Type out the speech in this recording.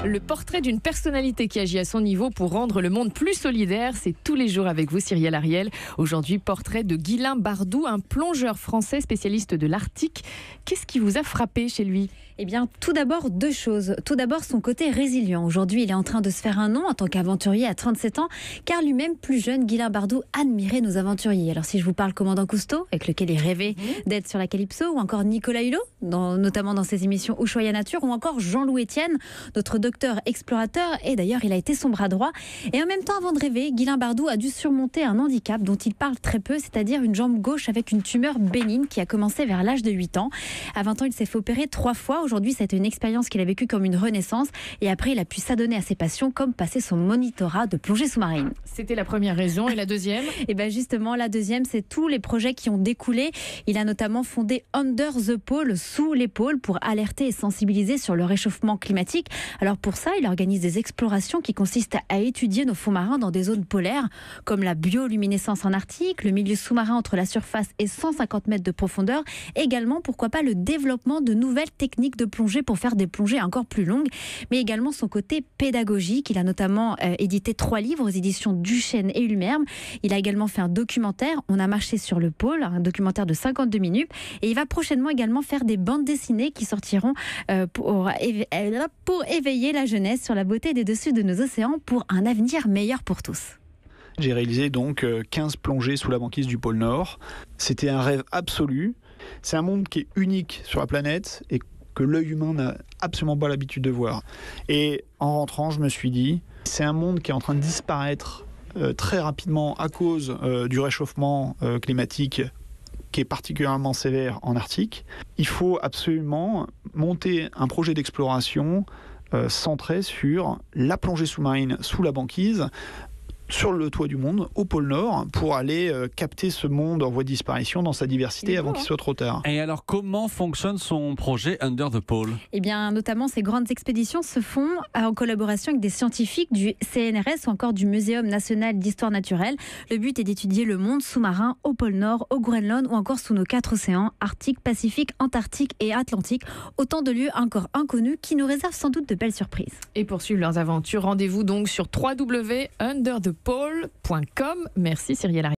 Le portrait d'une personnalité qui agit à son niveau pour rendre le monde plus solidaire, c'est tous les jours avec vous, Cyrielle Ariel. Aujourd'hui, portrait de Guylain Bardou, un plongeur français spécialiste de l'Arctique. Qu'est-ce qui vous a frappé chez lui ? Eh bien, tout d'abord, deux choses. Tout d'abord, son côté résilient. Aujourd'hui, il est en train de se faire un nom en tant qu'aventurier à 37 ans, car lui-même, plus jeune, Guylain Bardou admirait nos aventuriers. Alors, si je vous parle commandant Cousteau, avec lequel il rêvait d'être sur la Calypso, ou encore Nicolas Hulot, notamment dans ses émissions Ushuaïa Nature, ou encore Jean-Loup Etienne, notre docteur explorateur, et d'ailleurs, il a été son bras droit. Et en même temps, avant de rêver, Guylain Bardou a dû surmonter un handicap dont il parle très peu, c'est-à-dire une jambe gauche avec une tumeur bénigne qui a commencé vers l'âge de 8 ans. À 20 ans, il s'est fait opérer 3 fois. Aujourd'hui, c'était une expérience qu'il a vécue comme une renaissance. Et après, il a pu s'adonner à ses passions, comme passer son monitorat de plongée sous-marine. C'était la première raison. Et la deuxième ? Et bien justement, la deuxième, c'est tous les projets qui ont découlé. Il a notamment fondé Under the Pole, sous les pôles, pour alerter et sensibiliser sur le réchauffement climatique. Alors pour ça, il organise des explorations qui consistent à étudier nos fonds marins dans des zones polaires, comme la bioluminescence en Arctique, le milieu sous-marin entre la surface et 150 mètres de profondeur. Également, pourquoi pas, le développement de nouvelles techniques de plongée pour faire des plongées encore plus longues, mais également son côté pédagogique. Il a notamment édité 3 livres aux éditions Duchesne et Ulmerme. Il a également fait un documentaire, On a marché sur le pôle, un documentaire de 52 minutes, et il va prochainement également faire des bandes dessinées qui sortiront pour éveiller la jeunesse sur la beauté des dessus de nos océans pour un avenir meilleur pour tous. J'ai réalisé donc 15 plongées sous la banquise du pôle Nord. C'était un rêve absolu. C'est un monde qui est unique sur la planète et que l'œil humain n'a absolument pas l'habitude de voir. Et en rentrant, je me suis dit, c'est un monde qui est en train de disparaître très rapidement à cause du réchauffement climatique qui est particulièrement sévère en Arctique. Il faut absolument monter un projet d'exploration centré sur la plongée sous-marine sous la banquise, sur le toit du monde, au pôle Nord, pour aller capter ce monde en voie de disparition dans sa diversité avant qu'il soit trop tard. Et alors, comment fonctionne son projet Under the Pole ? Eh bien, notamment, ces grandes expéditions se font en collaboration avec des scientifiques du CNRS ou encore du Muséum national d'histoire naturelle. Le but est d'étudier le monde sous-marin au pôle Nord, au Groenland ou encore sous nos 4 océans, Arctique, Pacifique, Antarctique et Atlantique. Autant de lieux encore inconnus qui nous réservent sans doute de belles surprises. Et pour suivre leurs aventures, rendez-vous donc sur www.underthepole.com. Merci Cyrielle Ariel.